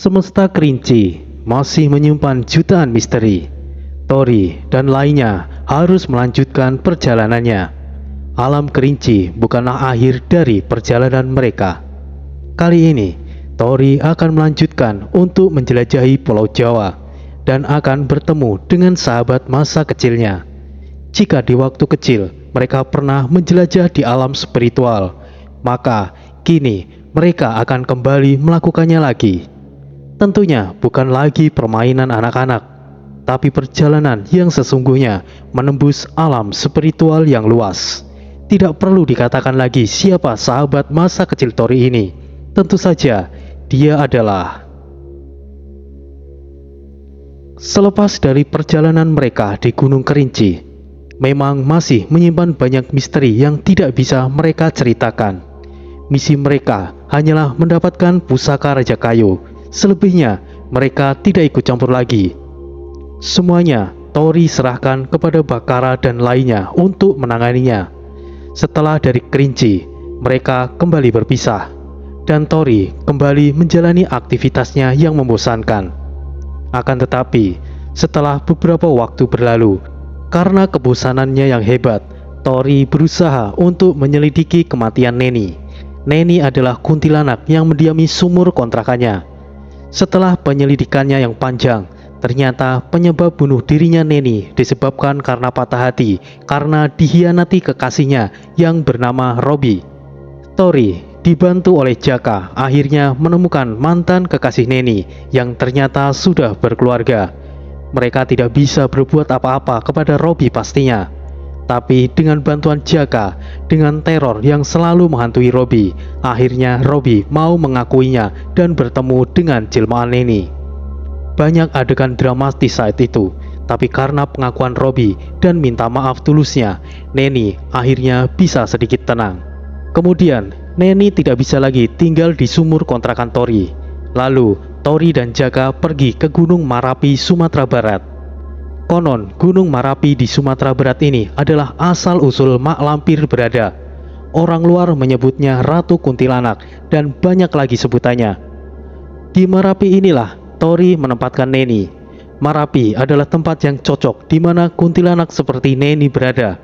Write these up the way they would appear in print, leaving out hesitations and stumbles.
Semesta kerinci masih menyimpan jutaan misteri. Tori dan lainnya harus melanjutkan perjalanannya. Alam kerinci bukanlah akhir dari perjalanan mereka. Kali ini, Tori akan melanjutkan untuk menjelajahi Pulau Jawa dan akan bertemu dengan sahabat masa kecilnya. Jika di waktu kecil mereka pernah menjelajah di alam spiritual, maka kini mereka akan kembali melakukannya lagi. Tentunya bukan lagi permainan anak-anak, tapi perjalanan yang sesungguhnya menembus alam spiritual yang luas. Tidak perlu dikatakan lagi siapa sahabat masa kecil Tori ini. Tentu saja dia adalah... Selepas dari perjalanan mereka di Gunung Kerinci, memang masih menyimpan banyak misteri yang tidak bisa mereka ceritakan. Misi mereka hanyalah mendapatkan pusaka Raja Kayu. Selebihnya mereka tidak ikut campur lagi. Semuanya Tori serahkan kepada Bakara dan lainnya untuk menanganinya. Setelah dari Kerinci, mereka kembali berpisah, dan Tori kembali menjalani aktivitasnya yang membosankan. Akan tetapi, setelah beberapa waktu berlalu, karena kebosanannya yang hebat, Tori berusaha untuk menyelidiki kematian Neni. Neni adalah kuntilanak yang mendiami sumur kontrakannya. Setelah penyelidikannya yang panjang, ternyata penyebab bunuh dirinya Neni disebabkan karena patah hati karena dikhianati kekasihnya yang bernama Robi. Tori dibantu oleh Jaka akhirnya menemukan mantan kekasih Neni yang ternyata sudah berkeluarga. Mereka tidak bisa berbuat apa-apa kepada Robi pastinya. Tapi dengan bantuan Jaka, dengan teror yang selalu menghantui Robi, akhirnya Robi mau mengakuinya dan bertemu dengan jelmaan Neni. Banyak adegan dramatis saat itu, tapi karena pengakuan Robi dan minta maaf tulusnya, Neni akhirnya bisa sedikit tenang. Kemudian, Neni tidak bisa lagi tinggal di sumur kontrakan Tori. Lalu, Tori dan Jaka pergi ke Gunung Marapi, Sumatera Barat. Konon, Gunung Marapi di Sumatera Barat ini adalah asal-usul mak lampir berada. Orang luar menyebutnya Ratu Kuntilanak dan banyak lagi sebutannya. Di Marapi inilah Tori menempatkan Neni. Marapi adalah tempat yang cocok di mana kuntilanak seperti Neni berada.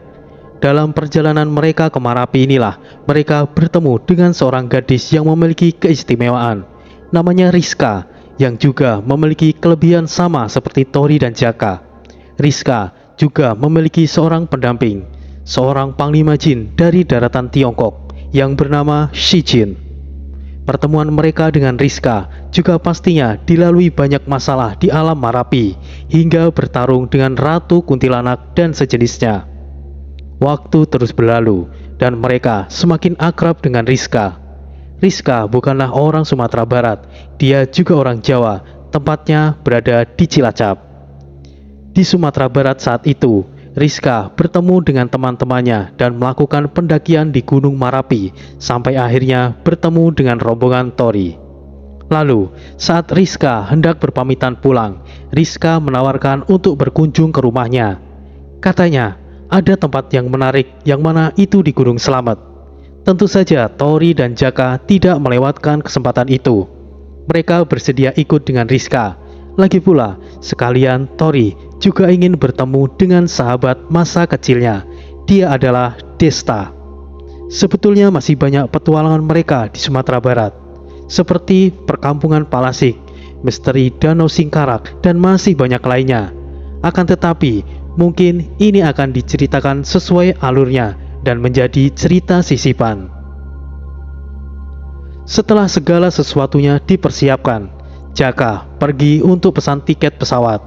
Dalam perjalanan mereka ke Marapi inilah mereka bertemu dengan seorang gadis yang memiliki keistimewaan. Namanya Rizka, yang juga memiliki kelebihan sama seperti Tori dan Jaka. Rizka juga memiliki seorang pendamping, seorang panglima jin dari daratan Tiongkok yang bernama Shi Jin. Pertemuan mereka dengan Rizka juga pastinya dilalui banyak masalah di alam Marapi hingga bertarung dengan Ratu Kuntilanak dan sejenisnya. Waktu terus berlalu dan mereka semakin akrab dengan Rizka. Rizka bukanlah orang Sumatera Barat, dia juga orang Jawa, tempatnya berada di Cilacap. Di Sumatera Barat saat itu, Rizka bertemu dengan teman-temannya dan melakukan pendakian di Gunung Marapi sampai akhirnya bertemu dengan rombongan Tori. Lalu, saat Rizka hendak berpamitan pulang, Rizka menawarkan untuk berkunjung ke rumahnya. Katanya, ada tempat yang menarik yang mana itu di Gunung Slamet. Tentu saja Tori dan Jaka tidak melewatkan kesempatan itu. Mereka bersedia ikut dengan Rizka. Lagi pula, sekalian Tori juga ingin bertemu dengan sahabat masa kecilnya. Dia adalah Desta. Sebetulnya masih banyak petualangan mereka di Sumatera Barat, seperti perkampungan Palasik, misteri Danau Singkarak, dan masih banyak lainnya. Akan tetapi, mungkin ini akan diceritakan sesuai alurnya dan menjadi cerita sisipan. Setelah segala sesuatunya dipersiapkan, Jaka pergi untuk pesan tiket pesawat.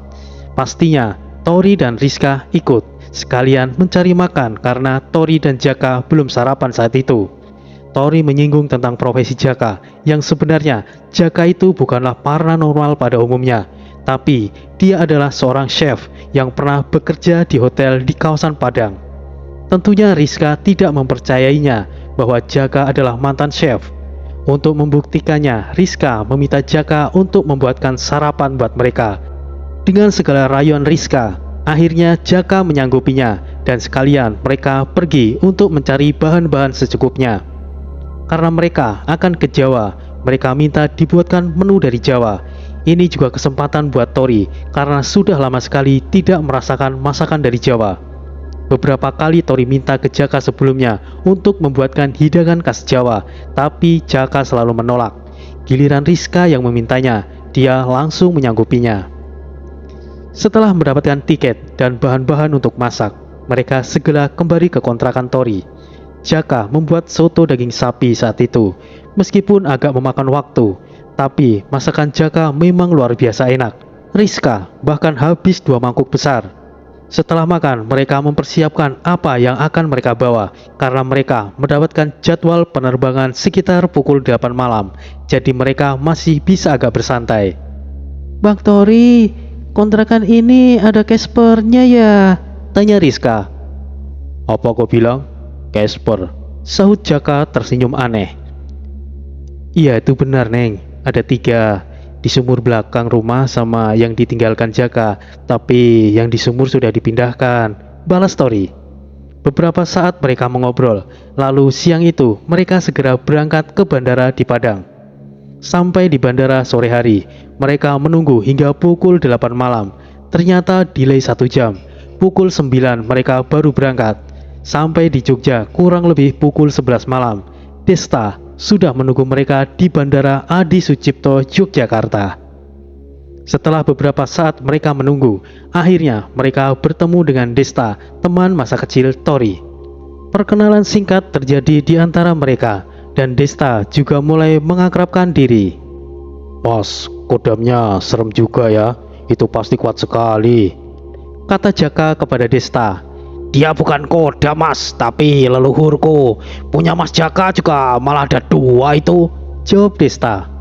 Pastinya Tori dan Rizka ikut, sekalian mencari makan karena Tori dan Jaka belum sarapan saat itu. Tori menyinggung tentang profesi Jaka, yang sebenarnya Jaka itu bukanlah paranormal pada umumnya, tapi dia adalah seorang chef yang pernah bekerja di hotel di kawasan Padang. Tentunya Rizka tidak mempercayainya bahwa Jaka adalah mantan chef. Untuk membuktikannya, Rizka meminta Jaka untuk membuatkan sarapan buat mereka. Dengan segala rayuan Rizka, akhirnya Jaka menyanggupinya dan sekalian mereka pergi untuk mencari bahan-bahan secukupnya. Karena mereka akan ke Jawa, mereka minta dibuatkan menu dari Jawa. Ini juga kesempatan buat Tori karena sudah lama sekali tidak merasakan masakan dari Jawa. Beberapa kali Tori minta ke Jaka sebelumnya untuk membuatkan hidangan khas Jawa, tapi Jaka selalu menolak. Giliran Rizka yang memintanya, dia langsung menyanggupinya. Setelah mendapatkan tiket dan bahan-bahan untuk masak, mereka segera kembali ke kontrakan Tori. Jaka membuat soto daging sapi saat itu, meskipun agak memakan waktu, tapi masakan Jaka memang luar biasa enak. Rizka bahkan habis 2 mangkuk besar. Setelah makan, mereka mempersiapkan apa yang akan mereka bawa, karena mereka mendapatkan jadwal penerbangan sekitar pukul 8 malam, jadi mereka masih bisa agak bersantai. Bang Tori, kontrakan ini ada Caspernya ya? Tanya Rizka. Apa kau bilang? Casper, sahut Jaka tersenyum aneh. Iya itu benar Neng, ada 3 di sumur belakang rumah sama yang ditinggalkan Jaka, tapi yang di sumur sudah dipindahkan, balas Tori. Beberapa saat mereka mengobrol, lalu siang itu mereka segera berangkat ke bandara di Padang. Sampai di bandara sore hari, mereka menunggu hingga pukul 8 malam. Ternyata delay 1 jam. Pukul 9 mereka baru berangkat. Sampai di Jogja kurang lebih pukul 11 malam. Desta sudah menunggu mereka di Bandara Adi Sucipto, Yogyakarta. Setelah beberapa saat mereka menunggu, akhirnya mereka bertemu dengan Desta, teman masa kecil Tori. Perkenalan singkat terjadi di antara mereka, dan Desta juga mulai mengakrabkan diri. Mas, kodamnya serem juga ya, itu pasti kuat sekali, kata Jaka kepada Desta. Dia bukan kodam mas, tapi leluhurku. Punya mas Jaka juga malah ada 2 itu, jawab Desta.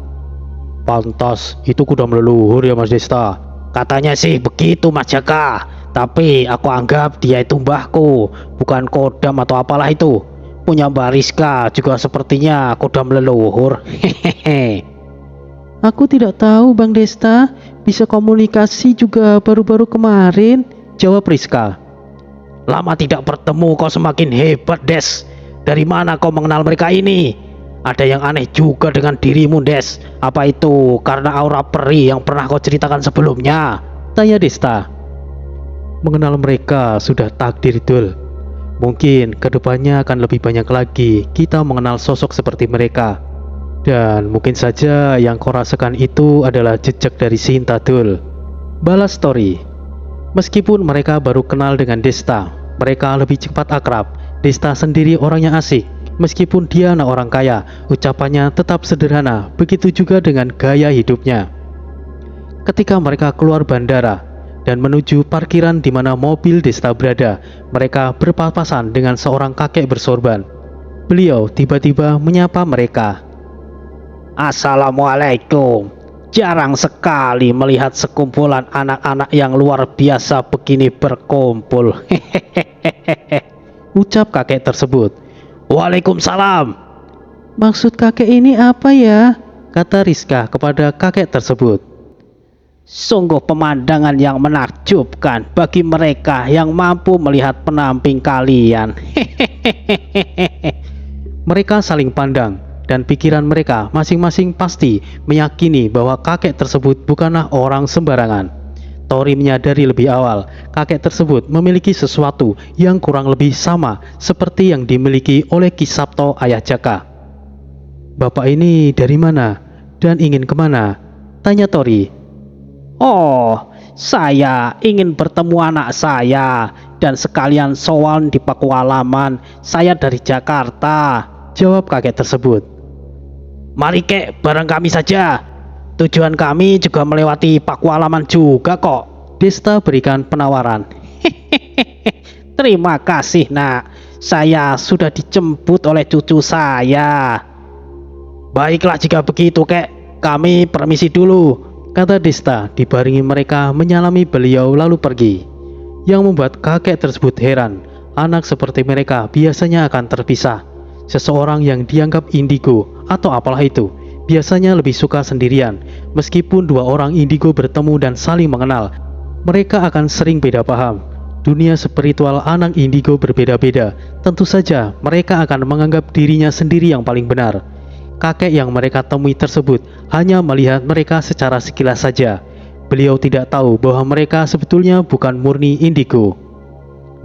Pantas, itu kodam leluhur ya mas Desta. Katanya sih begitu mas Jaka, tapi aku anggap dia itu mbahku, bukan kodam atau apalah itu. Punya Mbak Rizka juga sepertinya kodam leluhur. Hehehe. Aku tidak tahu Bang Desta, bisa komunikasi juga baru-baru kemarin, jawab Rizka. Lama tidak bertemu kau semakin hebat Des. Dari mana kau mengenal mereka ini? Ada yang aneh juga dengan dirimu Des. Apa itu karena aura peri yang pernah kau ceritakan sebelumnya? Tanya Desta. Mengenal mereka sudah takdir Dul. Mungkin kedepannya akan lebih banyak lagi kita mengenal sosok seperti mereka. Dan mungkin saja yang kau rasakan itu adalah jejak dari Sinta Dul, balas Tori. Meskipun mereka baru kenal dengan Desta, mereka lebih cepat akrab. Desta sendiri orangnya asik. Meskipun dia anak orang kaya, ucapannya tetap sederhana. Begitu juga dengan gaya hidupnya. Ketika mereka keluar bandara dan menuju parkiran di mana mobil Desta berada, mereka berpapasan dengan seorang kakek bersorban. Beliau tiba-tiba menyapa mereka. Assalamualaikum. Jarang sekali melihat sekumpulan anak-anak yang luar biasa begini berkumpul. Hehehe, ucap kakek tersebut. Waalaikumsalam. Maksud kakek ini apa ya? Kata Rizka kepada kakek tersebut. Sungguh pemandangan yang menakjubkan bagi mereka yang mampu melihat penamping kalian. Hehehe. Mereka saling pandang. Dan pikiran mereka masing-masing pasti meyakini bahwa kakek tersebut bukanlah orang sembarangan. Tori menyadari lebih awal, kakek tersebut memiliki sesuatu yang kurang lebih sama seperti yang dimiliki oleh Ki Sabto ayah Jaka. Bapak ini dari mana dan ingin kemana? Tanya Tori. Oh, saya ingin bertemu anak saya dan sekalian sowan di Pakualaman. Saya dari Jakarta, jawab kakek tersebut. Mari kek, bareng kami saja. Tujuan kami juga melewati Pakualaman juga kok. Desta berikan penawaran. Hehehe. Terima kasih nak. Saya sudah dijemput oleh cucu saya. Baiklah jika begitu kek. Kami permisi dulu, kata Desta dibaringi mereka menyalami beliau lalu pergi. Yang membuat kakek tersebut heran. Anak seperti mereka biasanya akan terpisah. Seseorang yang dianggap indigo atau apalah itu biasanya lebih suka sendirian. Meskipun 2 orang indigo bertemu dan saling mengenal, mereka akan sering beda paham. Dunia spiritual anak indigo berbeda-beda. Tentu saja mereka akan menganggap dirinya sendiri yang paling benar. Kakek yang mereka temui tersebut hanya melihat mereka secara sekilas saja. Beliau tidak tahu bahwa mereka sebetulnya bukan murni indigo.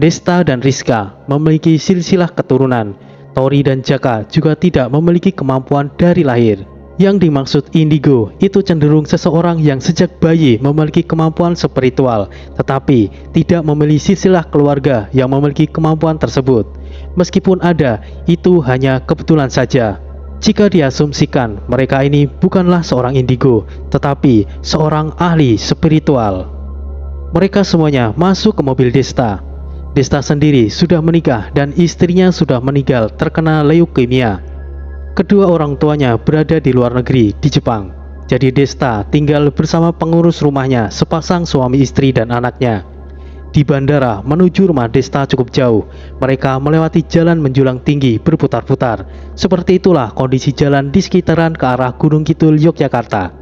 Desta dan Rizka memiliki silsilah keturunan. Tori dan Jaka juga tidak memiliki kemampuan dari lahir. Yang dimaksud indigo itu cenderung seseorang yang sejak bayi memiliki kemampuan spiritual, tetapi tidak memiliki silsilah keluarga yang memiliki kemampuan tersebut. Meskipun ada, itu hanya kebetulan saja. Jika diasumsikan mereka ini bukanlah seorang indigo, tetapi seorang ahli spiritual. Mereka semuanya masuk ke mobil Desta. Desta sendiri sudah menikah dan istrinya sudah meninggal terkena leukemia. Kedua orang tuanya berada di luar negeri, di Jepang. Jadi Desta tinggal bersama pengurus rumahnya, sepasang suami istri dan anaknya. Di bandara menuju rumah Desta cukup jauh. Mereka melewati jalan menjulang tinggi berputar-putar. Seperti itulah kondisi jalan di sekitaran ke arah Gunung Kidul, Yogyakarta.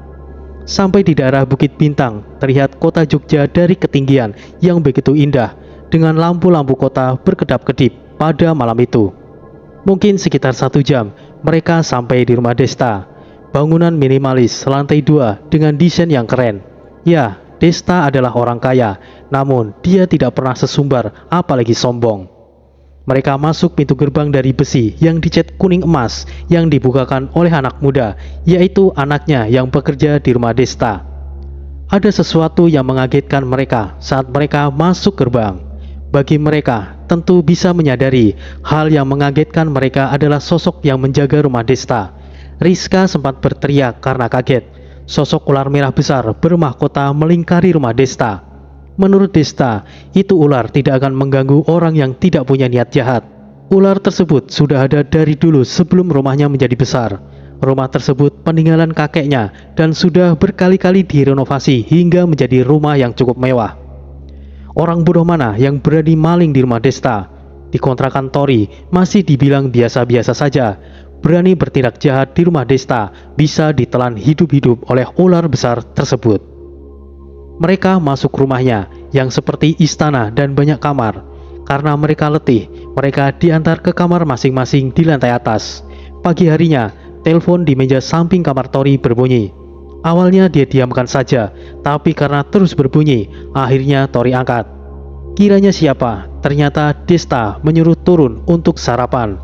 Sampai di daerah Bukit Bintang, terlihat kota Jogja dari ketinggian yang begitu indah, dengan lampu-lampu kota berkedap-kedip pada malam itu. Mungkin sekitar 1 jam, mereka sampai di rumah Desta. Bangunan minimalis lantai 2 dengan desain yang keren. Ya, Desta adalah orang kaya, namun dia tidak pernah sesumbar apalagi sombong. Mereka masuk pintu gerbang dari besi yang dicat kuning emas yang dibukakan oleh anak muda, yaitu anaknya yang bekerja di rumah Desta. Ada sesuatu yang mengagetkan mereka saat mereka masuk gerbang. Bagi mereka, tentu bisa menyadari hal yang mengagetkan mereka adalah sosok yang menjaga rumah Desta. Rizka sempat berteriak karena kaget. Sosok ular merah besar bermahkota melingkari rumah Desta. Menurut Desta, itu ular tidak akan mengganggu orang yang tidak punya niat jahat. Ular tersebut sudah ada dari dulu sebelum rumahnya menjadi besar. Rumah tersebut peninggalan kakeknya dan sudah berkali-kali direnovasi hingga menjadi rumah yang cukup mewah. Orang bodoh mana yang berani maling di rumah Desta? Di kontrakan Tori masih dibilang biasa-biasa saja. Berani bertindak jahat di rumah Desta bisa ditelan hidup-hidup oleh ular besar tersebut. Mereka masuk rumahnya yang seperti istana dan banyak kamar. Karena mereka letih, mereka diantar ke kamar masing-masing di lantai atas. Pagi harinya, telepon di meja samping kamar Tori berbunyi. Awalnya dia diamkan saja, tapi karena terus berbunyi, akhirnya Tori angkat. Kiranya siapa? Ternyata Desta menyuruh turun untuk sarapan.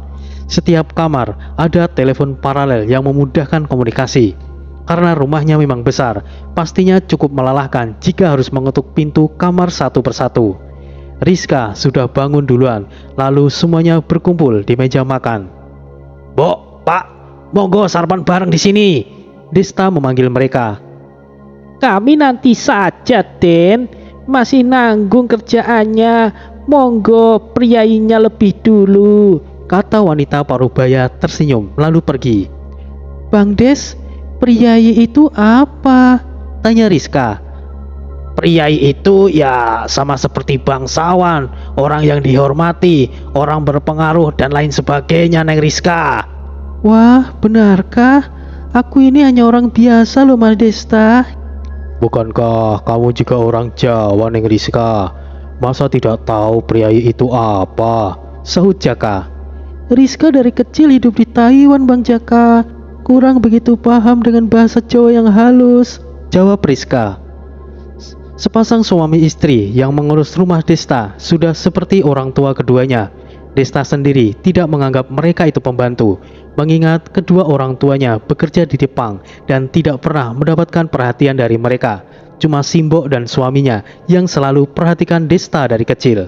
Setiap kamar ada telepon paralel yang memudahkan komunikasi. Karena rumahnya memang besar, pastinya cukup melelahkan jika harus mengetuk pintu kamar satu persatu. Rizka sudah bangun duluan, lalu semuanya berkumpul di meja makan. "Mbok, Pak, monggo sarapan bareng di sini." Desta memanggil mereka. Kami nanti saja, Den. Masih nanggung kerjaannya. Monggo priainya lebih dulu, kata wanita parubaya tersenyum lalu pergi. Bang Des, priai itu apa? Tanya Rizka. Priai itu ya sama seperti bangsawan, orang yang dihormati, orang berpengaruh dan lain sebagainya, Neng Rizka. Wah, benarkah? Aku ini hanya orang biasa loh, Mas Desta. Bukankah kamu juga orang Jawa, Neng Rizka? Masa tidak tahu priai itu apa? Sahut Jaka. Rizka dari kecil hidup di Taiwan, Bang Jaka. Kurang begitu paham dengan bahasa Jawa yang halus, jawab Rizka. Sepasang suami istri yang mengurus rumah Desta sudah seperti orang tua keduanya. Desta sendiri tidak menganggap mereka itu pembantu, mengingat kedua orang tuanya bekerja di Jepang dan tidak pernah mendapatkan perhatian dari mereka. Cuma Simbok dan suaminya yang selalu perhatikan Desta dari kecil.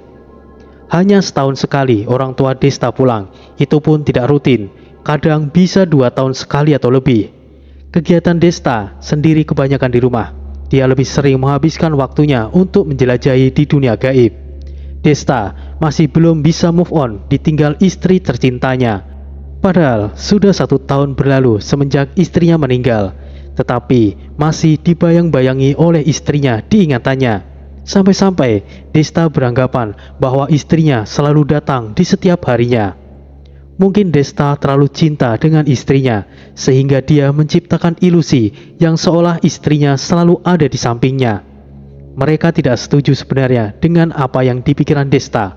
Hanya setahun sekali orang tua Desta pulang, itu pun tidak rutin, kadang bisa 2 tahun sekali atau lebih. Kegiatan Desta sendiri kebanyakan di rumah. Dia lebih sering menghabiskan waktunya untuk menjelajahi di dunia gaib. Desta masih belum bisa move on ditinggal istri tercintanya. Padahal sudah 1 tahun berlalu semenjak istrinya meninggal, tetapi masih dibayang-bayangi oleh istrinya di ingatannya. Sampai-sampai Desta beranggapan bahwa istrinya selalu datang di setiap harinya. Mungkin Desta terlalu cinta dengan istrinya, sehingga dia menciptakan ilusi yang seolah istrinya selalu ada di sampingnya. Mereka tidak setuju sebenarnya dengan apa yang dipikiran Desta.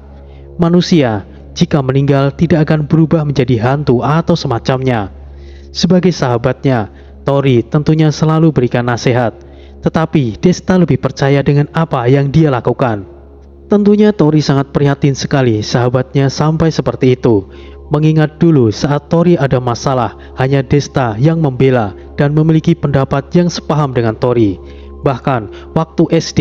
Manusia, jika meninggal tidak akan berubah menjadi hantu atau semacamnya. Sebagai sahabatnya, Tori tentunya selalu berikan nasihat, tetapi Desta lebih percaya dengan apa yang dia lakukan. Tentunya Tori sangat prihatin sekali sahabatnya sampai seperti itu. Mengingat dulu saat Tori ada masalah, hanya Desta yang membela dan memiliki pendapat yang sepaham dengan Tori. Bahkan waktu SD,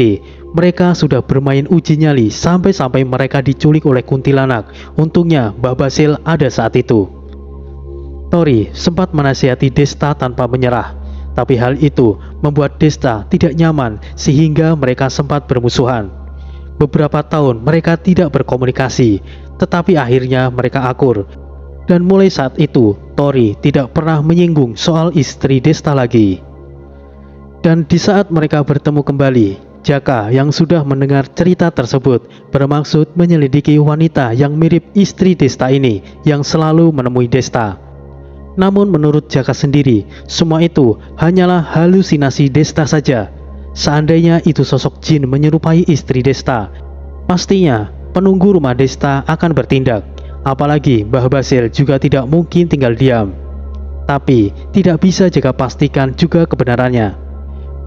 mereka sudah bermain uji nyali sampai-sampai mereka diculik oleh kuntilanak. Untungnya Mbah Basil ada saat itu. Tori sempat menasihati Desta tanpa menyerah, tapi hal itu membuat Desta tidak nyaman sehingga mereka sempat bermusuhan. Beberapa tahun mereka tidak berkomunikasi, tetapi akhirnya mereka akur. Dan mulai saat itu, Tori tidak pernah menyinggung soal istri Desta lagi. Dan di saat mereka bertemu kembali, Jaka yang sudah mendengar cerita tersebut bermaksud menyelidiki wanita yang mirip istri Desta ini yang selalu menemui Desta. Namun menurut Jaka sendiri, semua itu hanyalah halusinasi Desta saja. Seandainya itu sosok jin menyerupai istri Desta, pastinya penunggu rumah Desta akan bertindak. Apalagi Mbah Basil juga tidak mungkin tinggal diam. Tapi tidak bisa Jaka pastikan juga kebenarannya.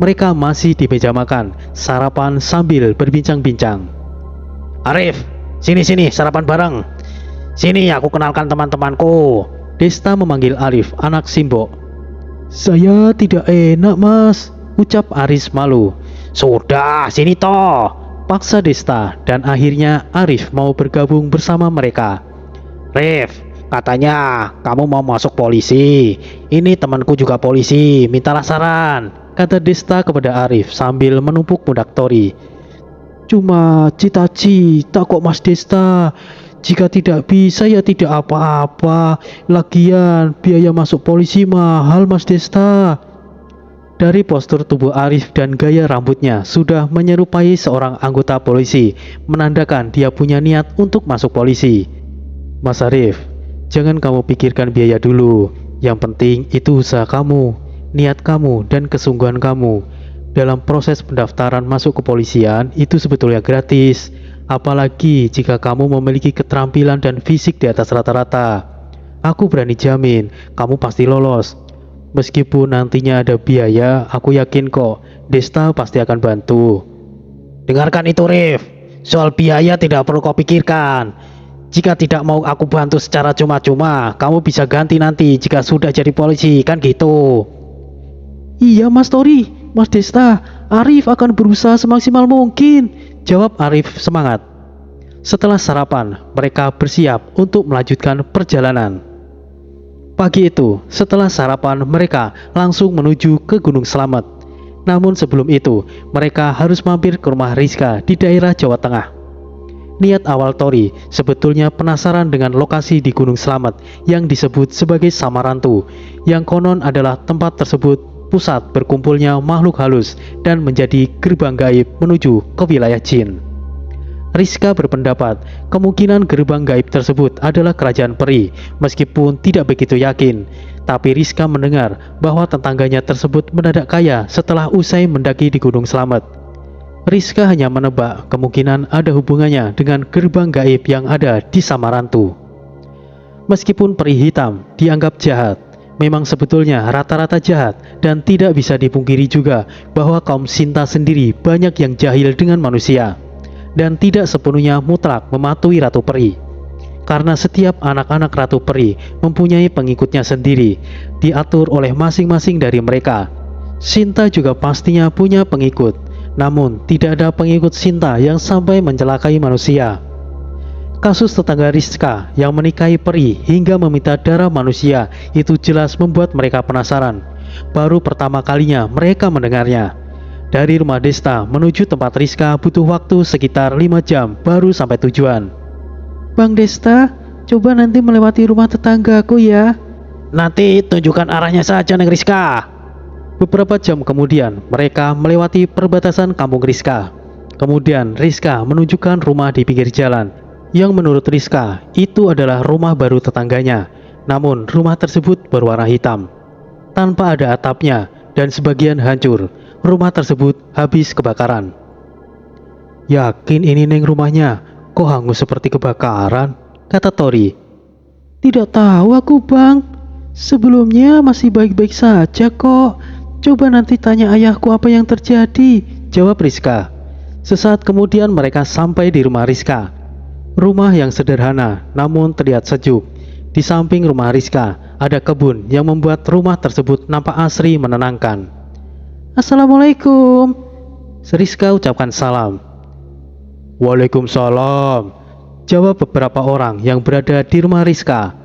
Mereka masih di meja makan, sarapan sambil berbincang-bincang. Arif, sini sarapan bareng. Sini aku kenalkan teman-temanku. Desta memanggil Arif, anak Simbo. Saya tidak enak, Mas, ucap Aris malu. Sudah, sini toh, paksa Desta, dan akhirnya Arif mau bergabung bersama mereka. Rif, katanya kamu mau masuk polisi. Ini temanku juga polisi, mintalah saran, kata Desta kepada Arif sambil menumpuk pundak Tori. Cuma cita-cita kok, Mas Desta. Jika tidak bisa ya tidak apa-apa. Lagian biaya masuk polisi mahal, Mas Desta. Dari postur tubuh Arif dan gaya rambutnya sudah menyerupai seorang anggota polisi, menandakan dia punya niat untuk masuk polisi. Mas Arif, jangan kamu pikirkan biaya dulu. Yang penting itu usaha kamu, niat kamu, dan kesungguhan kamu. Dalam proses pendaftaran masuk kepolisian itu sebetulnya gratis. Apalagi jika kamu memiliki keterampilan dan fisik di atas rata-rata. Aku berani jamin kamu pasti lolos. Meskipun nantinya ada biaya, aku yakin kok Desta pasti akan bantu. Dengarkan itu, Rif. Soal biaya tidak perlu kau pikirkan. Jika tidak mau aku bantu secara cuma-cuma, kamu bisa ganti nanti jika sudah jadi polisi, kan gitu. Iya, Mas Tori, Mas Desta, Arif akan berusaha semaksimal mungkin, jawab Arif semangat. Setelah sarapan, mereka bersiap untuk melanjutkan perjalanan. Pagi itu, setelah sarapan, mereka langsung menuju ke Gunung Slamet. Namun sebelum itu, mereka harus mampir ke rumah Rizka di daerah Jawa Tengah. Niat awal Tori sebetulnya penasaran dengan lokasi di Gunung Slamet yang disebut sebagai Samarantu, yang konon adalah tempat tersebut pusat berkumpulnya makhluk halus dan menjadi gerbang gaib menuju ke wilayah jin. Rizka berpendapat kemungkinan gerbang gaib tersebut adalah kerajaan peri, meskipun tidak begitu yakin. Tapi Rizka mendengar bahwa tetangganya tersebut mendadak kaya setelah usai mendaki di Gunung Slamet. Rizka hanya menebak kemungkinan ada hubungannya dengan gerbang gaib yang ada di Samarantu. Meskipun peri hitam dianggap jahat, memang sebetulnya rata-rata jahat, dan tidak bisa dipungkiri juga bahwa kaum Sinta sendiri banyak yang jahil dengan manusia dan tidak sepenuhnya mutlak mematuhi Ratu Peri. Karena setiap anak-anak Ratu Peri mempunyai pengikutnya sendiri, diatur oleh masing-masing dari mereka. Sinta juga pastinya punya pengikut, namun tidak ada pengikut Sinta yang sampai mencelakai manusia. Kasus tetangga Rizka yang menikahi peri hingga meminta darah manusia itu jelas membuat mereka penasaran. Baru pertama kalinya mereka mendengarnya. Dari rumah Desta menuju tempat Rizka butuh waktu sekitar 5 jam baru sampai tujuan. Bang Desta, coba nanti melewati rumah tetanggaku ya. Nanti tunjukkan arahnya saja, Neng Rizka. Beberapa jam kemudian mereka melewati perbatasan kampung Rizka. Kemudian Rizka menunjukkan rumah di pinggir jalan, yang menurut Rizka itu adalah rumah baru tetangganya. Namun rumah tersebut berwarna hitam, tanpa ada atapnya, dan sebagian hancur. Rumah tersebut habis kebakaran. Yakin ini Neng rumahnya? Kok hangus seperti kebakaran? Kata Tori. Tidak tahu aku, Bang. Sebelumnya masih baik-baik saja kok. Coba nanti tanya ayahku apa yang terjadi, jawab Rizka. Sesaat kemudian mereka sampai di rumah Rizka. Rumah yang sederhana namun terlihat sejuk. Di samping rumah Rizka ada kebun yang membuat rumah tersebut nampak asri menenangkan. Assalamualaikum, Rizka ucapkan salam. Waalaikumsalam, jawab beberapa orang yang berada di rumah Rizka.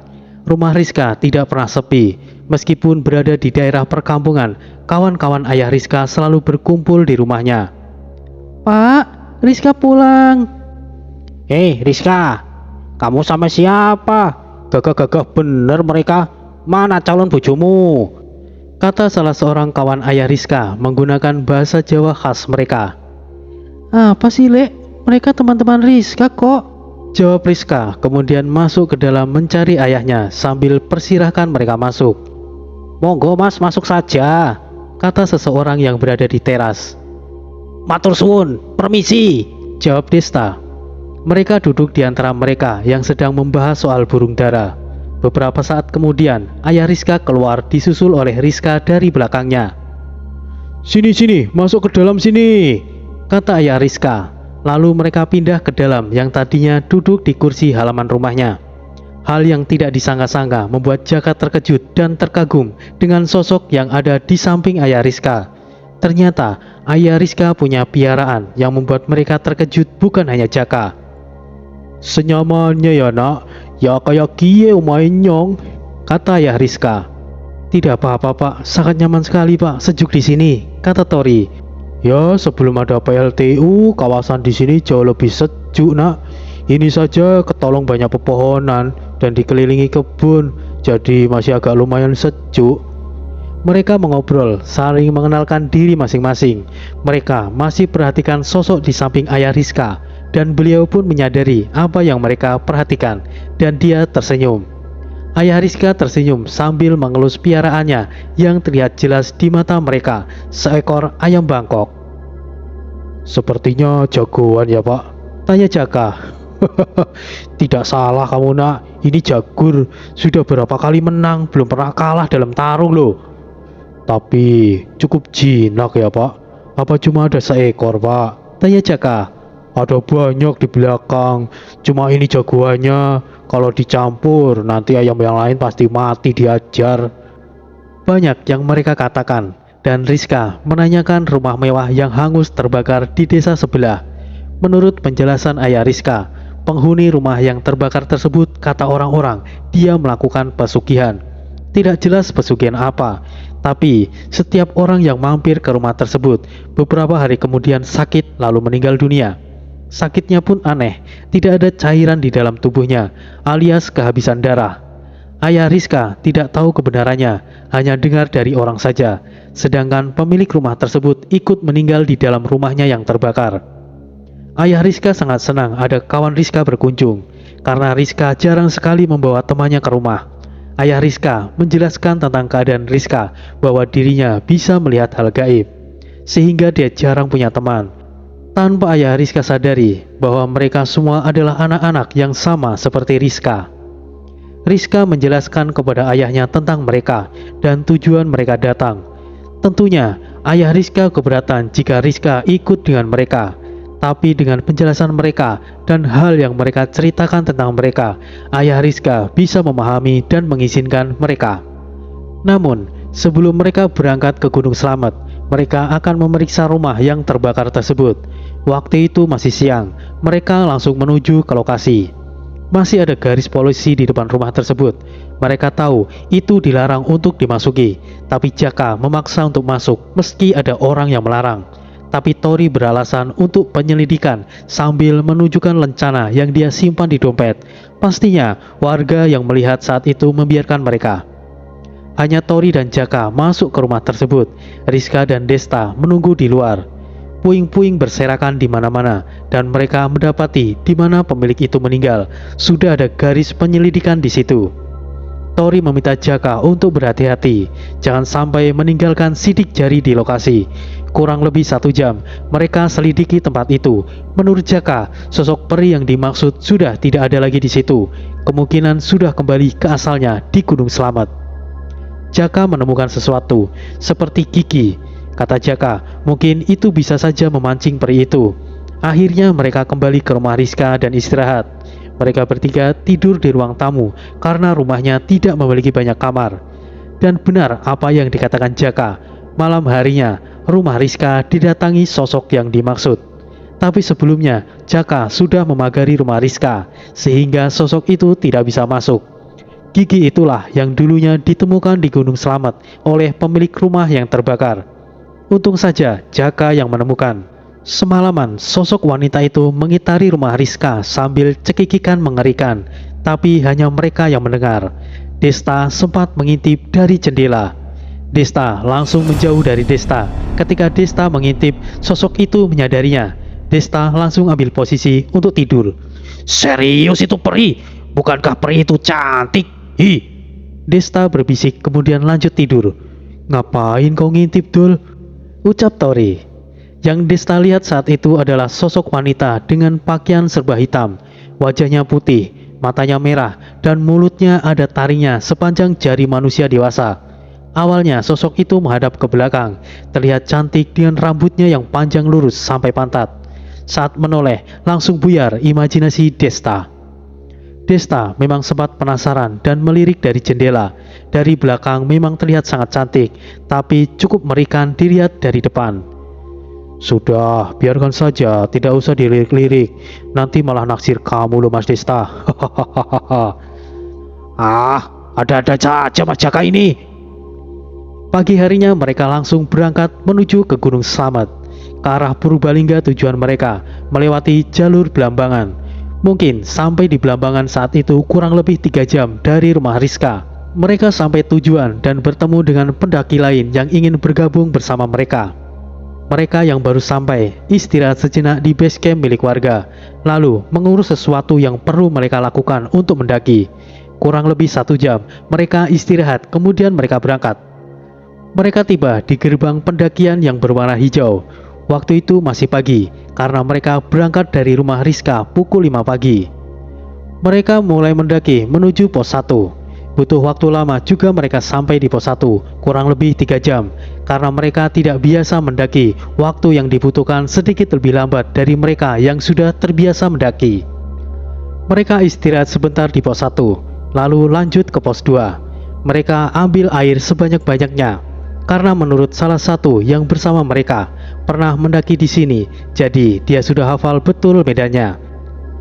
Rumah Rizka tidak pernah sepi. Meskipun berada di daerah perkampungan, kawan-kawan ayah Rizka selalu berkumpul di rumahnya. Pak, Rizka pulang. Rizka, kamu sama siapa? Gagah-gagah bener mereka. Mana calon bojomu? Kata salah seorang kawan ayah Rizka menggunakan bahasa Jawa khas mereka. Apa sih, Lek? Mereka teman-teman Rizka kok, jawab Rizka, kemudian masuk ke dalam mencari ayahnya sambil persilahkan mereka masuk. Monggo mas, masuk saja, kata seseorang yang berada di teras. Matur suwun, permisi, jawab Desta. Mereka duduk di antara mereka yang sedang membahas soal burung dara. Beberapa saat kemudian, ayah Rizka keluar disusul oleh Rizka dari belakangnya. Sini, masuk ke dalam sini, kata ayah Rizka. Lalu mereka pindah ke dalam yang tadinya duduk di kursi halaman rumahnya. Hal yang tidak disangka-sangka membuat Jaka terkejut dan terkagum dengan sosok yang ada di samping ayah Rizka. Ternyata ayah Rizka punya piaraan yang membuat mereka terkejut, bukan hanya Jaka. Senyamannya ya nak, ya kayak kie umain nyong, kata ayah Rizka. Tidak apa-apa pak, sangat nyaman sekali pak, sejuk di sini, kata Tori. Ya, sebelum ada PLTU, kawasan di sini jauh lebih sejuk nak. Ini saja ketolong banyak pepohonan dan dikelilingi kebun, jadi masih agak lumayan sejuk. Mereka mengobrol, saling mengenalkan diri masing-masing. Mereka masih perhatikan sosok di samping ayah Rizka, dan beliau pun menyadari apa yang mereka perhatikan, dan dia tersenyum. Ayah Rizka tersenyum sambil mengelus piaraannya yang terlihat jelas di mata mereka, seekor ayam Bangkok. Sepertinya jagoan ya pak, tanya Jaka. Tidak salah kamu nak, ini jagur, sudah berapa kali menang, belum pernah kalah dalam tarung loh. Tapi cukup jinak ya pak, apa cuma ada seekor pak, tanya Jaka. Ada banyak di belakang, cuma ini jagoannya. Kalau dicampur, nanti ayam yang lain pasti mati diajar. Banyak yang mereka katakan, dan Rizka menanyakan rumah mewah yang hangus terbakar di desa sebelah. Menurut penjelasan ayah Rizka, penghuni rumah yang terbakar tersebut, kata orang-orang, dia melakukan pesugihan. Tidak jelas pesugihan apa, tapi setiap orang yang mampir ke rumah tersebut beberapa hari kemudian sakit lalu meninggal dunia. Sakitnya pun aneh, tidak ada cairan di dalam tubuhnya, alias kehabisan darah. Ayah Rizka tidak tahu kebenarannya, hanya dengar dari orang saja. Sedangkan pemilik rumah tersebut ikut meninggal di dalam rumahnya yang terbakar. Ayah Rizka sangat senang ada kawan Rizka berkunjung, karena Rizka jarang sekali membawa temannya ke rumah. Ayah Rizka menjelaskan tentang keadaan Rizka, bahwa dirinya bisa melihat hal gaib, sehingga dia jarang punya teman. Tanpa ayah Rizka sadari bahwa mereka semua adalah anak-anak yang sama seperti Rizka. Rizka menjelaskan kepada ayahnya tentang mereka dan tujuan mereka datang. Tentunya ayah Rizka keberatan jika Rizka ikut dengan mereka. Tapi dengan penjelasan mereka dan hal yang mereka ceritakan tentang mereka, ayah Rizka bisa memahami dan mengizinkan mereka. Namun, sebelum mereka berangkat ke Gunung Slamet, mereka akan memeriksa rumah yang terbakar tersebut. Waktu itu masih siang, mereka langsung menuju ke lokasi. Masih ada garis polisi di depan rumah tersebut. Mereka tahu itu dilarang untuk dimasuki, tapi Jaka memaksa untuk masuk meski ada orang yang melarang. Tapi Tori beralasan untuk penyelidikan sambil menunjukkan lencana yang dia simpan di dompet. Pastinya warga yang melihat saat itu membiarkan mereka. Hanya Tori dan Jaka masuk ke rumah tersebut. Rizka dan Desta menunggu di luar. Puing-puing berserakan di mana-mana, dan mereka mendapati di mana pemilik itu meninggal. Sudah ada garis penyelidikan di situ. Tori meminta Jaka untuk berhati-hati, jangan sampai meninggalkan sidik jari di lokasi. Kurang lebih 1 jam, mereka selidiki tempat itu. Menurut Jaka, sosok peri yang dimaksud sudah tidak ada lagi di situ. Kemungkinan sudah kembali ke asalnya di Gunung Slamet. Jaka menemukan sesuatu, seperti gigi. Kata Jaka, mungkin itu bisa saja memancing peri itu. Akhirnya mereka kembali ke rumah Rizka dan istirahat. Mereka bertiga tidur di ruang tamu karena rumahnya tidak memiliki banyak kamar. Dan benar apa yang dikatakan Jaka, malam harinya rumah Rizka didatangi sosok yang dimaksud. Tapi sebelumnya Jaka sudah memagari rumah Rizka sehingga sosok itu tidak bisa masuk. Gigi itulah yang dulunya ditemukan di Gunung Slamet oleh pemilik rumah yang terbakar. Untung saja Jaka yang menemukan. Semalaman sosok wanita itu mengitari rumah Rizka sambil cekikikan mengerikan, tapi hanya mereka yang mendengar. Desta sempat mengintip dari jendela. Desta langsung menjauh dari Desta. Ketika Desta mengintip, sosok itu menyadarinya. Desta langsung ambil posisi untuk tidur. Serius itu peri? Bukankah peri itu cantik? Hi. Desta berbisik kemudian lanjut tidur. Ngapain kau ngintip, Dul? Ucap Tori. Yang Desta lihat saat itu adalah sosok wanita dengan pakaian serba hitam. Wajahnya putih, matanya merah, dan mulutnya ada taringnya sepanjang jari manusia dewasa. Awalnya sosok itu menghadap ke belakang, terlihat cantik dengan rambutnya yang panjang lurus sampai pantat. Saat menoleh, langsung buyar imajinasi Desta. Desta memang sempat penasaran dan melirik dari jendela. Dari belakang memang terlihat sangat cantik, tapi cukup mengerikan dilihat dari depan. Sudah, biarkan saja, tidak usah dilirik-lirik. Nanti malah naksir kamu loh Mas Desta. Ada-ada saja Mas Jaka ini. Pagi harinya mereka langsung berangkat menuju ke Gunung Slamet. Ke arah Purbalingga tujuan mereka, melewati jalur Blambangan. Mungkin sampai di Blambangan saat itu kurang lebih 3 jam dari rumah Rizka. Mereka sampai tujuan dan bertemu dengan pendaki lain yang ingin bergabung bersama mereka. Mereka yang baru sampai istirahat sejenak di base camp milik warga, lalu mengurus sesuatu yang perlu mereka lakukan untuk mendaki. Kurang lebih 1 jam mereka istirahat, kemudian mereka berangkat. Mereka tiba di gerbang pendakian yang berwarna hijau. Waktu itu masih pagi karena mereka berangkat dari rumah Rizka pukul 5 pagi. Mereka mulai mendaki menuju pos 1. Butuh waktu lama juga mereka sampai di pos 1, kurang lebih 3 jam, karena mereka tidak biasa mendaki. Waktu yang dibutuhkan sedikit lebih lambat dari mereka yang sudah terbiasa mendaki. Mereka istirahat sebentar di pos 1, lalu lanjut ke pos 2. Mereka ambil air sebanyak-banyaknya, karena menurut salah satu yang bersama mereka pernah mendaki di sini, jadi dia sudah hafal betul medannya.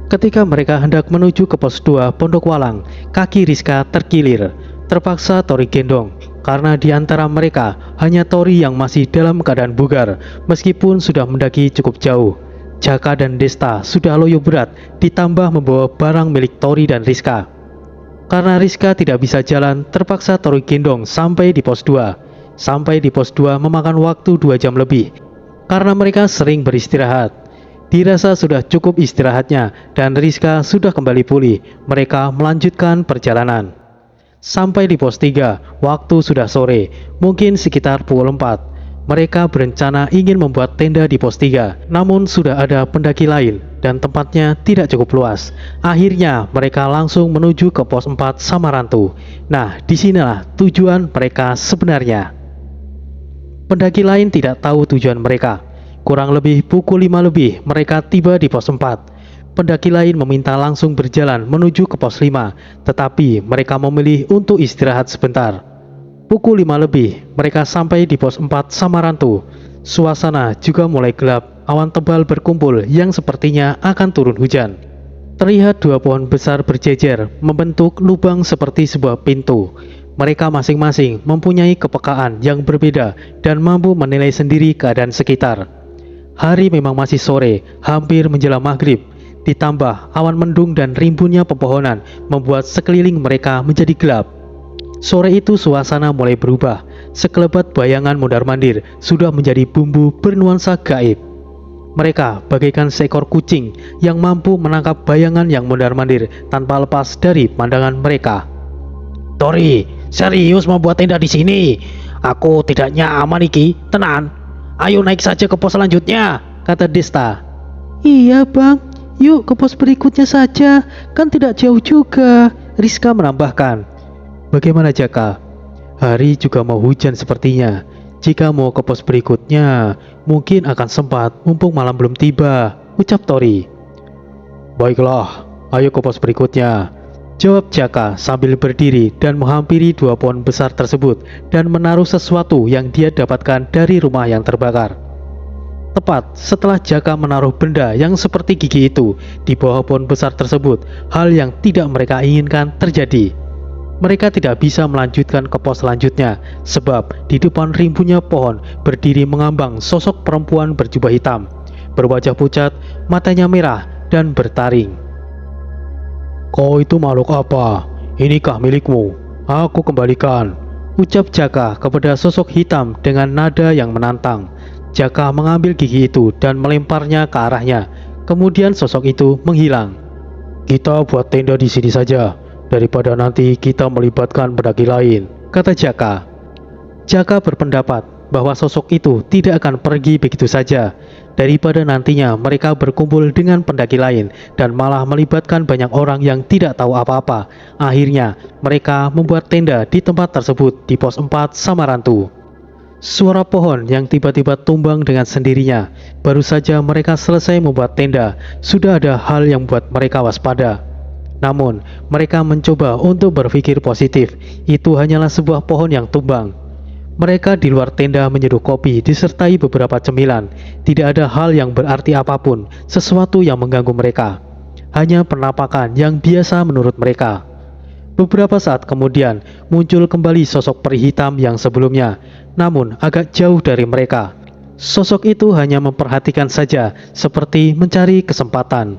Ketika mereka hendak menuju ke pos 2 Pondok Walang, kaki Rizka terkilir. Terpaksa Tori gendong, karena di antara mereka hanya Tori yang masih dalam keadaan bugar, meskipun sudah mendaki cukup jauh. Jaka dan Desta sudah loyo berat, ditambah membawa barang milik Tori dan Rizka. Karena Rizka tidak bisa jalan, terpaksa Tori gendong sampai di pos 2. Sampai di pos 2 memakan waktu 2 jam lebih, karena mereka sering beristirahat. Dirasa sudah cukup istirahatnya dan Rizka sudah kembali pulih. Mereka melanjutkan perjalanan. Sampai di pos 3, waktu sudah sore, mungkin sekitar pukul 4. Mereka berencana ingin membuat tenda di pos 3, namun sudah ada pendaki lain dan tempatnya tidak cukup luas. Akhirnya mereka langsung menuju ke pos 4 Samarantu. Nah, disinilah tujuan mereka sebenarnya. Pendaki lain tidak tahu tujuan mereka. Kurang lebih pukul 5 lebih mereka tiba di pos 4. Pendaki lain meminta langsung berjalan menuju ke pos 5, tetapi mereka memilih untuk istirahat sebentar. Pukul 5 lebih mereka sampai di pos 4 Samarantu. Suasana juga mulai gelap, awan tebal berkumpul yang sepertinya akan turun hujan. Terlihat 2 pohon besar berjejer membentuk lubang seperti sebuah pintu. Mereka masing-masing mempunyai kepekaan yang berbeda dan mampu menilai sendiri keadaan sekitar. Hari memang masih sore, hampir menjelang maghrib. Ditambah awan mendung dan rimbunnya pepohonan membuat sekeliling mereka menjadi gelap. Sore itu suasana mulai berubah. Sekelebat bayangan mondar-mandir sudah menjadi bumbu bernuansa gaib. Mereka bagaikan seekor kucing yang mampu menangkap bayangan yang mondar-mandir tanpa lepas dari pandangan mereka. Tori, serius mau buat tenda di sini? Aku tidak nyaman iki, tenan. Ayo naik saja ke pos selanjutnya, kata Desta. Iya bang, yuk ke pos berikutnya saja, kan tidak jauh juga, Rizka menambahkan. Bagaimana Jaka? Hari juga mau hujan sepertinya. Jika mau ke pos berikutnya, mungkin akan sempat mumpung malam belum tiba, ucap Tori. Baiklah, ayo ke pos berikutnya, jawab Jaka sambil berdiri dan menghampiri dua pohon besar tersebut dan menaruh sesuatu yang dia dapatkan dari rumah yang terbakar. Tepat setelah Jaka menaruh benda yang seperti gigi itu di bawah pohon besar tersebut, hal yang tidak mereka inginkan terjadi. Mereka tidak bisa melanjutkan ke pos selanjutnya, sebab di depan rimbunnya pohon berdiri mengambang sosok perempuan berjubah hitam, berwajah pucat, matanya merah, dan bertaring. Kau itu makhluk apa? Inikah milikmu? Aku kembalikan, ucap Jaka kepada sosok hitam dengan nada yang menantang. Jaka mengambil gigi itu dan melemparnya ke arahnya. Kemudian sosok itu menghilang. Kita buat tenda di sini saja, daripada nanti kita melibatkan pendaki lain, kata Jaka. Jaka berpendapat bahwa sosok itu tidak akan pergi begitu saja, daripada nantinya mereka berkumpul dengan pendaki lain dan malah melibatkan banyak orang yang tidak tahu apa-apa. Akhirnya mereka membuat tenda di tempat tersebut di pos 4 Samarantu. Suara pohon yang tiba-tiba tumbang dengan sendirinya. Baru saja mereka selesai membuat tenda, sudah ada hal yang membuat mereka waspada. Namun, mereka mencoba untuk berpikir positif. Itu hanyalah sebuah pohon yang tumbang. Mereka di luar tenda menyeduh kopi disertai beberapa cemilan. Tidak ada hal yang berarti apapun, sesuatu yang mengganggu mereka. Hanya penampakan yang biasa menurut mereka. Beberapa saat kemudian, muncul kembali sosok peri hitam yang sebelumnya, namun agak jauh dari mereka. Sosok itu hanya memperhatikan saja, seperti mencari kesempatan.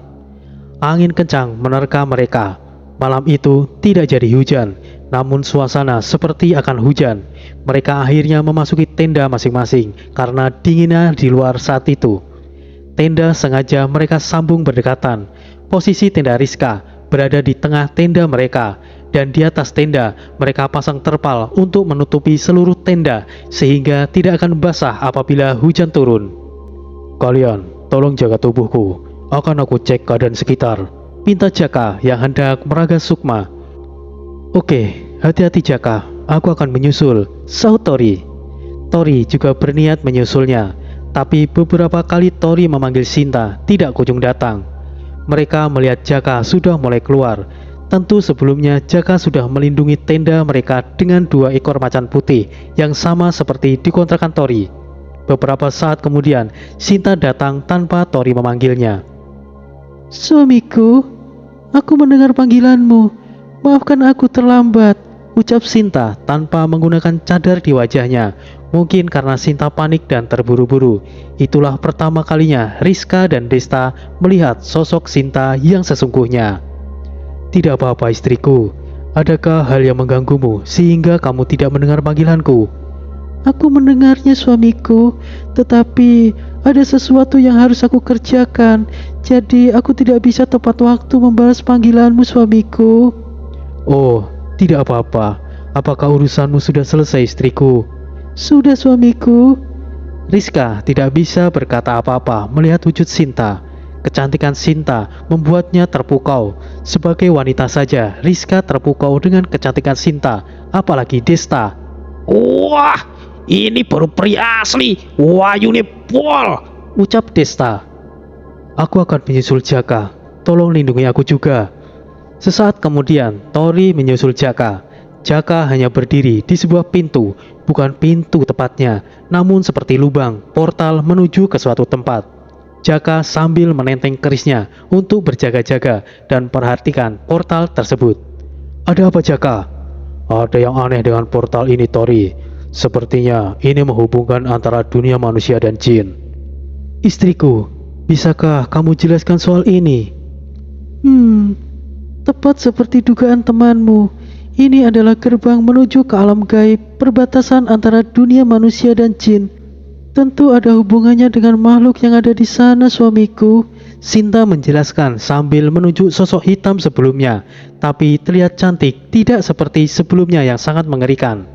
Angin kencang menerka mereka. Malam itu tidak jadi hujan, namun suasana seperti akan hujan. Mereka akhirnya memasuki tenda masing-masing karena dinginnya di luar saat itu. Tenda sengaja mereka sambung berdekatan. Posisi tenda Rizka berada di tengah tenda mereka, dan di atas tenda mereka pasang terpal untuk menutupi seluruh tenda sehingga tidak akan basah apabila hujan turun. Kalian tolong jaga tubuhku, akan aku cek keadaan sekitar, pinta Jaka yang hendak meraga sukma. Oke, hati-hati Jaka, aku akan menyusul, sahut Tori. Tori juga berniat menyusulnya, tapi beberapa kali Tori memanggil Sinta tidak kunjung datang. Mereka melihat Jaka sudah mulai keluar. Tentu sebelumnya Jaka sudah melindungi tenda mereka dengan 2 ekor macan putih yang sama seperti di kontrakan Tori. Beberapa saat kemudian, Sinta datang tanpa Tori memanggilnya. Suamiku, aku mendengar panggilanmu. Maafkan aku terlambat, ucap Sinta tanpa menggunakan cadar di wajahnya. Mungkin karena Sinta panik dan terburu-buru. Itulah pertama kalinya Rizka dan Desta melihat sosok Sinta yang sesungguhnya. Tidak apa-apa istriku, adakah hal yang mengganggumu sehingga kamu tidak mendengar panggilanku? Aku mendengarnya suamiku, tetapi ada sesuatu yang harus aku kerjakan, jadi aku tidak bisa tepat waktu membalas panggilanmu suamiku. Oh, tidak apa-apa. Apakah urusanmu sudah selesai istriku? Sudah suamiku. Rizka tidak bisa berkata apa-apa melihat wujud Sinta. Kecantikan Sinta membuatnya terpukau. Sebagai wanita saja, Rizka terpukau dengan kecantikan Sinta, apalagi Desta. Wah, ini baru peri asli, wayune pol, ucap Desta. Aku akan menyusul Jaka, tolong lindungi aku juga. Sesaat kemudian, Tori menyusul Jaka. Jaka hanya berdiri di sebuah pintu, bukan pintu tepatnya, namun seperti lubang, portal menuju ke suatu tempat. Jaka sambil menenteng kerisnya untuk berjaga-jaga dan perhatikan portal tersebut. Ada apa Jaka? Ada yang aneh dengan portal ini Tori. Sepertinya ini menghubungkan antara dunia manusia dan jin. Istriku, bisakah kamu jelaskan soal ini? Tepat seperti dugaan temanmu. Ini adalah gerbang menuju ke alam gaib, perbatasan antara dunia manusia dan jin. Tentu ada hubungannya dengan makhluk yang ada di sana suamiku. Sinta menjelaskan sambil menunjuk sosok hitam sebelumnya, tapi terlihat cantik, tidak seperti sebelumnya yang sangat mengerikan.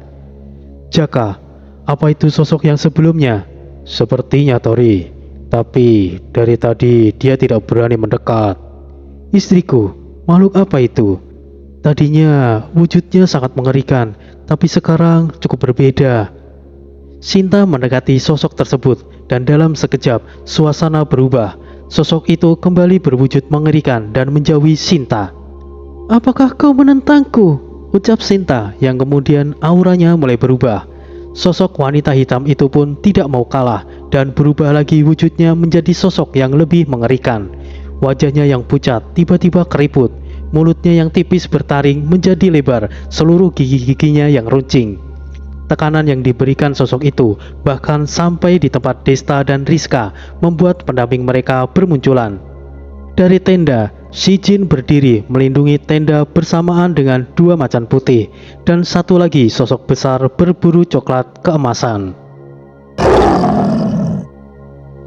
Jaka, apa itu sosok yang sebelumnya? Sepertinya Tori, tapi dari tadi dia tidak berani mendekat. Istriku, makhluk apa itu? Tadinya wujudnya sangat mengerikan, tapi sekarang cukup berbeda. Sinta mendekati sosok tersebut dan dalam sekejap suasana berubah. Sosok itu kembali berwujud mengerikan dan menjauhi Sinta. Apakah kau menentangku? Ucap Sinta yang kemudian auranya mulai berubah. Sosok wanita hitam itu pun tidak mau kalah dan berubah lagi wujudnya menjadi sosok yang lebih mengerikan. Wajahnya yang pucat tiba-tiba keriput, mulutnya yang tipis bertaring menjadi lebar, seluruh gigi-giginya yang runcing. Tekanan yang diberikan sosok itu bahkan sampai di tempat Desta dan Rizka membuat pendamping mereka bermunculan. Dari tenda, Si Jin berdiri melindungi tenda bersamaan dengan dua macan putih dan satu lagi sosok besar berburu coklat keemasan.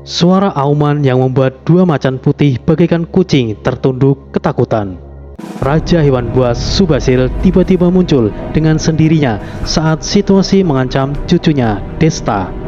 Suara auman yang membuat dua macan putih bagaikan kucing tertunduk ketakutan. Raja hewan buas Subhasil tiba-tiba muncul dengan sendirinya saat situasi mengancam cucunya Desta.